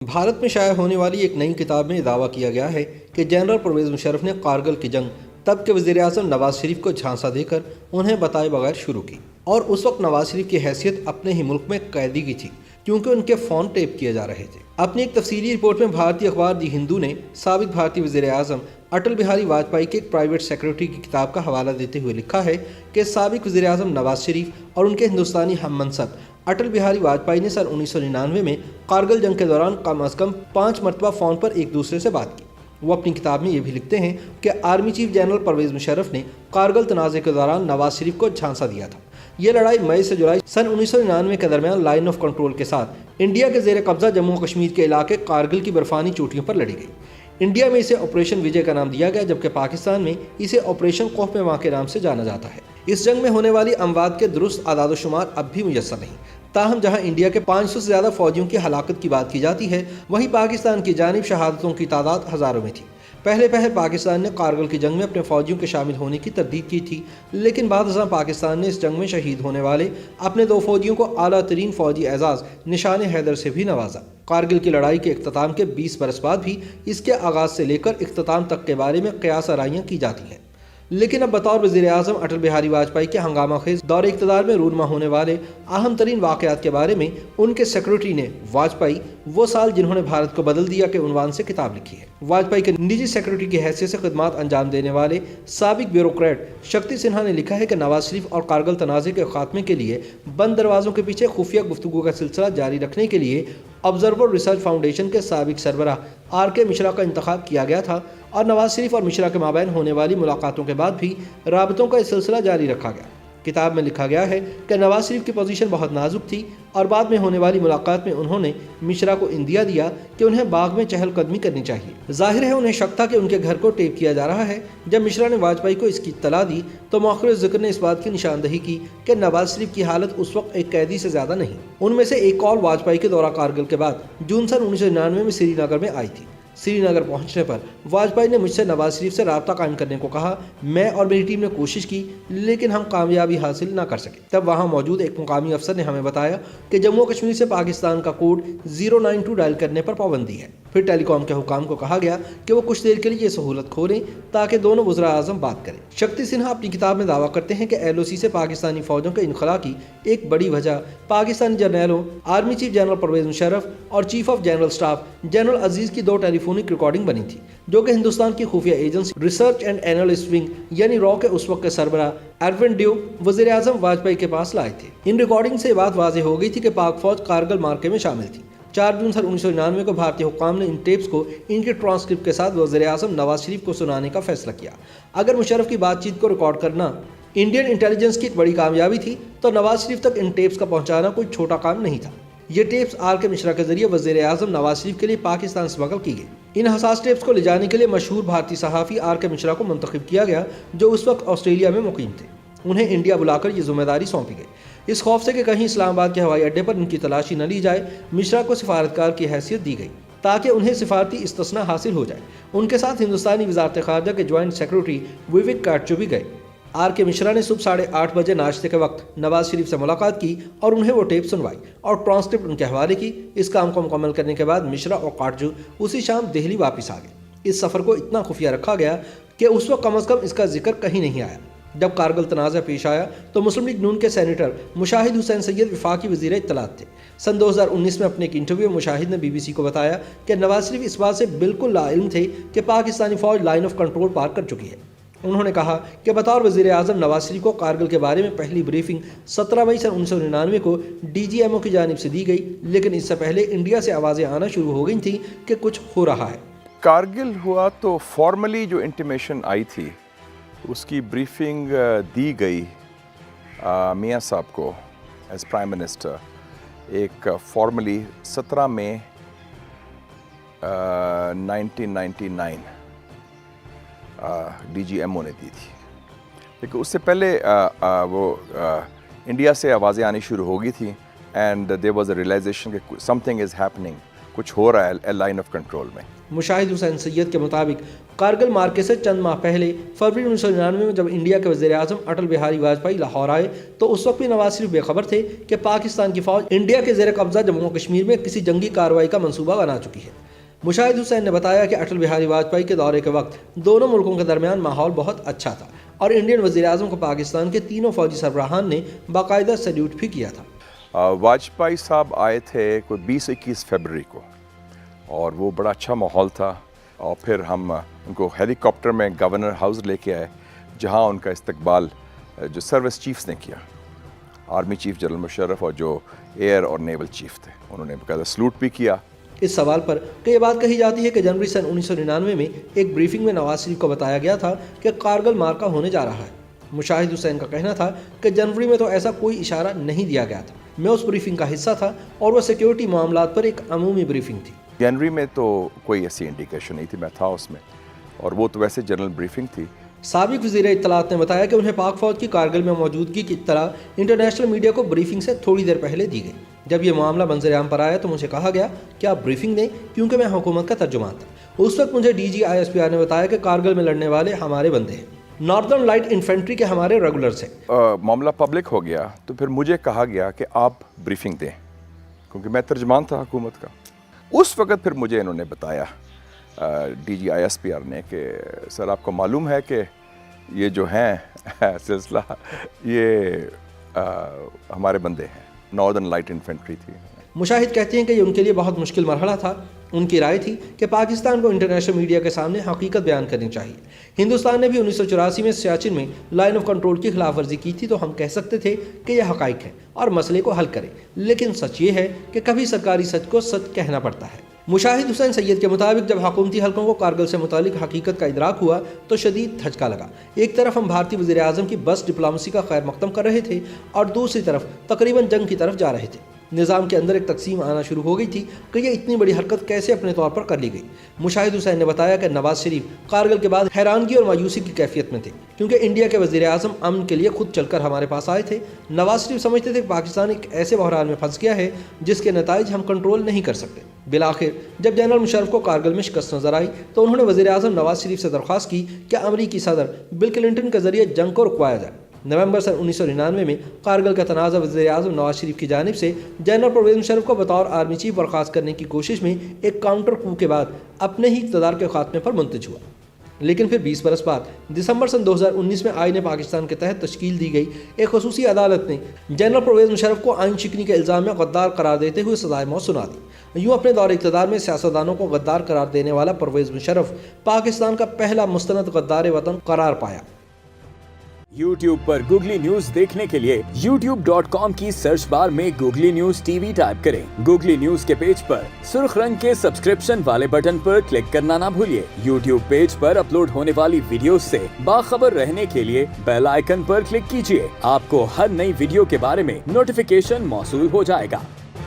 भारत में शाया होने वाली एक नई किताब में दावा किया गया है कि जनरल परवेज़ मुशर्रफ ने कारगिल की जंग तब के वज़ीर-ए-आज़म नवाज शरीफ को झांसा देकर उन्हें बताए बगैर शुरू की और उस वक्त नवाज शरीफ की हैसियत अपने ही मुल्क में कैदी की थी क्योंकि उनके फ़ोन टेप किए जा रहे थे। अपनी एक तफसीली रिपोर्ट में भारतीय अखबार दी हिंदू ने साबिक भारतीय वज़ीर-ए-आज़म अटल बिहारी वाजपेयी के एक प्राइवेट सेक्रेटरी की किताब का हवाला देते हुए लिखा है कि साबिक वज़ीर-ए-आज़म नवाज शरीफ और उनके हिंदुस्तानी हम मनसब अटल बिहारी वाजपेयी ने सन 1999 में कारगिल जंग के दौरान कम अज़ कम 5 मरतबा फ़ोन पर एक दूसरे से बात की। वो अपनी किताब में ये भी लिखते हैं कि army chief general Parvez Musharraf ने कारगिल तनाज़े के दौरान नवाज शरीफ को झांसा दिया था। ये लड़ाई मई से जुलाई सन 1999 के दरमियान लाइन ऑफ कंट्रोल के साथ इंडिया के ज़ेर कब्ज़ा जम्मू कश्मीर के इलाके कारगिल की बर्फानी चोटियों पर लड़ी गई। इंडिया में इसे ऑपरेशन विजय का नाम दिया गया, जबकि पाकिस्तान में इसे ऑपरेशन खौफ में मां के नाम से जाना जाता है। इस जंग में होने वाली अमवात के दुरुस्त आदादोशुमार अब भी मुयस्सर नहीं। ताहम जहां इंडिया के 500 से ज़्यादा फौजियों की हलाकत की बात की जाती है, वहीं पाकिस्तान की जानिब शहादतों की तादाद हज़ारों में थी। पहले पाकिस्तान ने कारगिल की जंग में अपने फौजियों के शामिल होने की तरदीद की थी, लेकिन बाद अज़ां पाकिस्तान ने इस जंग में शहीद होने वाले अपने 2 फौजियों को आला तरीन फौजी एजाज़ निशान हैदर से भी नवाजा। कारगिल की लड़ाई के इख्तिताम के 20 बरस बाद भी इसके आगाज़ से लेकर इख्तिताम तक के बारे में क़यास आराइयाँ की जाती हैं, लेकिन अब बतौर वज़ीर-ए-आज़म अटल बिहारी वाजपेयी के हंगामा खेज दौरे इक़्तिदार में रूनमा होने वाले अहम तरीन वाक़यात के बारे में उनके सेक्रेटरी ने वाजपेयी वो साल जिन्होंने भारत को बदल दिया के उन्वान से किताब लिखी है। वाजपेयी के निजी सेक्रेटरी की हैसियत से खिदमात अंजाम देने वाले साबिक ब्यूरोक्रेट शक्ति सिन्हा ने लिखा है कि नवाज शरीफ और कारगिल तनाज़े के खात्मे के लिए बंद दरवाज़ों के पीछे खुफिया गुफ्तगू का सिलसिला जारी रखने के लिए ऑब्जर्वर रिसर्च फाउंडेशन के साबिक सरबराह आर के मिश्रा का इंतखाब किया गया था और नवाज शरीफ और मिश्रा के माबैन होने वाली मुलाकातों के बाद भी राबतों का सिलसिला जारी रखा गया। किताब में लिखा गया है कि नवाज शरीफ की पोजीशन बहुत नाजुक थी और बाद में होने वाली मुलाकात में उन्होंने मिश्रा को इंदिया दिया कि उन्हें बाग में चहलकदमी करनी चाहिए। जाहिर है उन्हें शक था कि उनके घर को टेप किया जा रहा है। जब मिश्रा ने वाजपेयी को इसकी इत्तला दी तो मौखिर ज़िक्र ने इस बात की निशानदही की कि नवाज शरीफ की हालत उस वक्त एक कैदी से ज़्यादा नहीं। उनमें से एक कॉल वाजपेयी के दौरा कारगिल के बाद जून सन 1999 में श्रीनगर में आई थी। श्रीनगर पहुंचने पर वाजपेयी ने मुझसे नवाज शरीफ से राब्ता कायम करने को कहा। मैं और मेरी टीम ने कोशिश की, लेकिन हम कामयाबी हासिल ना कर सके। तब वहां मौजूद एक मुकामी अफसर ने हमें बताया कि जम्मू कश्मीर से पाकिस्तान का कोड 092 डायल करने पर पाबंदी है। फिर टेलीकॉम के हुकाम को कहा गया कि वो कुछ देर के लिए ये सहूलत खोलें ताकि दोनों वज़ीर-ए-आज़म बात करें। शक्ति सिन्हा अपनी किताब में दावा करते हैं कि LOC से पाकिस्तानी फौजों के इनखला की एक बड़ी वजह पाकिस्तानी जर्नैलों, army chief general Parvez Musharraf और chief of general staff general Aziz की 2 टेलीफोनिक रिकॉर्डिंग बनी थी, जो कि हिंदुस्तान की खुफिया agency research and analyst wing यानी रॉ के उस वक्त के सरबराह एडविन ड्यू वज़ीर-ए-आज़म वाजपेयी के पास लाए थे। इन रिकॉर्डिंग से बात वाज़ेह हो गई थी कि पाक फौज कारगिल मार्के में शामिल थी। 4 जून सन 1999 को भारतीय हुक्काम ने इन टेप्स को इनके ट्रांसक्रिप्ट के साथ वज़ीर-ए-आज़म नवाज शरीफ को सुनाने का फैसला किया। अगर मुशर्रफ की बातचीत को रिकॉर्ड करना इंडियन इंटेलिजेंस की एक बड़ी कामयाबी थी तो नवाज शरीफ तक इन टेप्स का पहुंचाना कोई छोटा काम नहीं था। ये टेप्स आर के मिश्रा के जरिए वज़ीर-ए-आज़म नवाज शरीफ के लिए पाकिस्तान स्मगल की गई। इन हसास टेप्स को ले जाने के लिए मशहूर भारतीय सहाफ़ी आर के मिश्रा को मुंतखब किया गया, जो उस वक्त ऑस्ट्रेलिया में मुकीम थे। उन्हें इंडिया बुलाकर ये जिम्मेदारी सौंपी गई। इस खौफ से कि कहीं इस्लामाबाद के हवाई अड्डे पर इनकी तलाशी न ली जाए, मिश्रा को सिफारतकार की हैसियत दी गई ताकि उन्हें सिफारती इस्तिस्ना हासिल हो जाए। उनके साथ हिंदुस्तानी वज़ारत ख़ारजा के ज्वाइंट सेक्रेटरी विवेक काटजू भी गए। आर के मिश्रा ने सुबह 8:30 बजे नाश्ते के वक्त नवाज शरीफ से मुलाकात की और उन्हें वो टेप सुनवाई और ट्रांसक्रिप्ट उनके हवाले की। इस काम को मुकम्मल करने के बाद मिश्रा और काटजू उसी शाम दिल्ली वापस आ गए। इस सफ़र को इतना खुफिया रखा गया कि उस वक्त कम अज़ कम इसका जिक्र कहीं नहीं आया। जब कारगिल तनाज़ा पेश आया तो मुस्लिम लीग नून के सेनेटर मुशाहिद हुसैन सैयद वफाकी वज़ीर इत्तलात थे। सन 2019 में अपने एक इंटरव्यू में मुशाहिद ने BBC को बताया कि नवाज शरीफ इस बात से बिल्कुल लाइल्म थे कि पाकिस्तानी फ़ौज लाइन ऑफ कंट्रोल पार कर चुकी है। उन्होंने कहा कि बतौर वज़ीर-ए-आज़म नवाज शरीफ को कारगिल के बारे में पहली ब्रीफिंग 17 मई सन 1999 को DGMO की जानिब से दी गई, लेकिन इससे पहले इंडिया से आवाज़ें आना शुरू हो गई थी कि कुछ हो रहा है। कारगिल हुआ तो फॉर्मली जो इंटीमेशन आई थी उसकी ब्रीफिंग दी गई मियां साहब को एज प्राइम मिनिस्टर, एक फॉर्मली 17 मई 1999 DGMO ने दी थी। लेकिन उससे पहले वो इंडिया से आवाज़ें आनी शुरू हो गई थी and there was a realisation कि समथिंग इज़ हैपनिंग कुछ हो रहा है लाइन ऑफ कंट्रोल में। मुशाहिद हुसैन सैयद के मुताबिक कारगिल मार्के से चंद माह पहले फरवरी 1999 में जब इंडिया के वज़ीर आज़म अटल बिहारी वाजपेयी लाहौर आए तो उस वक्त भी नवाज शरीफ बेखबर थे कि पाकिस्तान की फ़ौज इंडिया के ज़ेर कब्ज़ा जम्मू कश्मीर में किसी जंगी कार्रवाई का मंसूबा बना चुकी है। मुशाहिद हुसैन ने बताया कि अटल बिहारी वाजपेयी के दौरे के वक्त दोनों मुल्कों के दरमियान माहौल बहुत अच्छा था और इंडियन वज़ीर आज़म को पाकिस्तान के तीनों फौजी सरबराहान ने बाकायदा सैल्यूट भी किया था। वाजपेयी साहब आए थे कोई 20-21 फरवरी को और वो बड़ा अच्छा माहौल था और फिर हम उनको हेलीकॉप्टर में गवर्नर हाउस लेके आए जहां उनका इस्तकबाल जो सर्विस चीफ्स ने किया, आर्मी चीफ जनरल मुशर्रफ और जो एयर और नेवल चीफ थे, उन्होंने बकायदा सलूट भी किया। इस सवाल पर कि ये बात कही जाती है कि जनवरी सन 1999 में एक ब्रीफिंग में नवाज शरीफ को बताया गया था कि कारगिल मार्का होने जा रहा है। मुशाहिद हुसैन का कहना था कि जनवरी में तो ऐसा कोई इशारा नहीं दिया गया था, मैं उस ब्रीफिंग का हिस्सा था और वह सिक्योरिटी मामलात पर एक अमूमी ब्रीफिंग थी। जनवरी में तो कोई ऐसी इंडिकेशन नहीं थी, मैं था उसमें और वो तो वैसे जनरल ब्रीफिंग थी। साबिक वज़ीर इत्तलात ने बताया कि उन्हें पाक फौज की कारगिल में मौजूदगी की इत्तला इंटरनेशनल मीडिया को ब्रीफिंग से थोड़ी देर पहले दी गई। जब ये मामला मंजर-ए-आम पर आया तो मुझे कहा गया कि आप ब्रीफिंग दें क्योंकि मैं हुकूमत का तर्जुमान था। उस वक्त मुझे DG ISPR ने बताया कि कारगिल में लड़ने वाले हमारे बंदे हैं, नॉर्दर्न लाइट इन्फेंट्री के हमारे रेगुलर्स हैं। मामला पब्लिक हो गया तो फिर मुझे कहा गया कि आप ब्रीफिंग दें क्योंकि मैं तर्जुमान था हुकूमत का। उस वक्त फिर मुझे इन्होंने बताया DG ISPR ने कि सर आपको मालूम है कि ये जो हैं सिलसिला ये हमारे बंदे हैं, नॉर्दर्न लाइट इन्फेंट्री थी। मुशाहिद कहते हैं कि ये उनके लिए बहुत मुश्किल मरहला था। उनकी राय थी कि पाकिस्तान को इंटरनेशनल मीडिया के सामने हकीकत बयान करनी चाहिए। हिंदुस्तान ने भी 1984 में सियाचिन में लाइन ऑफ कंट्रोल की खिलाफ वर्जी की थी तो हम कह सकते थे कि यह हकाइक है और मसले को हल करें, लेकिन सच ये है कि कभी सरकारी सच को सच कहना पड़ता है। मुशाहिद हुसैन सैयद के मुताबिक जब हुकूमती हलकों को कारगिल से मुतालिक हकीकत का इदराक हुआ तो शदीद धचका लगा। एक तरफ हम भारतीय वज़ीर आज़म की बस डिप्लोमेसी का खैर मकदम कर रहे थे और दूसरी तरफ तकरीबन जंग की तरफ जा रहे थे। निज़ाम के अंदर एक तकसीम आना शुरू हो गई थी कि यह इतनी बड़ी हरकत कैसे अपने तौर पर कर ली गई। मुशाहिद हुसैन ने बताया कि नवाज शरीफ कारगिल के बाद हैरानगी और मायूसी की कैफियत में थे क्योंकि इंडिया के वज़ीर आज़म अमन के लिए खुद चलकर हमारे पास आए थे। नवाज शरीफ समझते थे कि पाकिस्तान एक ऐसे बहरान में फंस गया है जिसके नताइज हम कंट्रोल नहीं कर सकते। बिलाखिर जब जनरल मुशर्रफ को कारगिल में शिकस्त नजर आई तो उन्होंने वज़ीर आज़म नवाज शरीफ से दरख्वास्त की कि अमरीकी सदर बिल क्लिंटन के जरिए जंग को रुकवाया जाए। नवंबर सन 1999 में कारगिल का तनाज़ा वज़ीर आज़म नवाज शरीफ की जानिब से जनरल परवेज़ मुशर्रफ को बतौर आर्मी चीफ बर्खास्त करने की कोशिश में एक काउंटर कू के बाद अपने ही इक़्तिदार के खात्मे पर मुंतज हुआ। लेकिन फिर 20 बरस बाद दिसंबर सन 2019 में आईन पाकिस्तान के तहत तश्कील दी गई एक ख़ुसूसी अदालत ने जनरल परवेज़ मुशर्रफ को आइन शिकनी के इल्ज़ाम में गद्दार करार देते हुए सज़ाए मौत सुना दी। यूँ अपने दौर इक़्तिदार में सियासतदानों को गद्दार करार देने वाला परवेज़ मुशर्रफ पाकिस्तान का पहला मुस्तनद गद्दार वतन करार पाया। YouTube पर गूगली न्यूज देखने के लिए youtube.com की सर्च बार में गूगली न्यूज TV टाइप करें। गूगली न्यूज के पेज पर सुर्ख रंग के सब्सक्रिप्शन वाले बटन पर क्लिक करना ना भूलिए। YouTube पेज पर अपलोड होने वाली वीडियोस से बाखबर रहने के लिए बेल आइकन पर क्लिक कीजिए। आपको हर नई वीडियो के बारे में नोटिफिकेशन मौसूल हो जाएगा।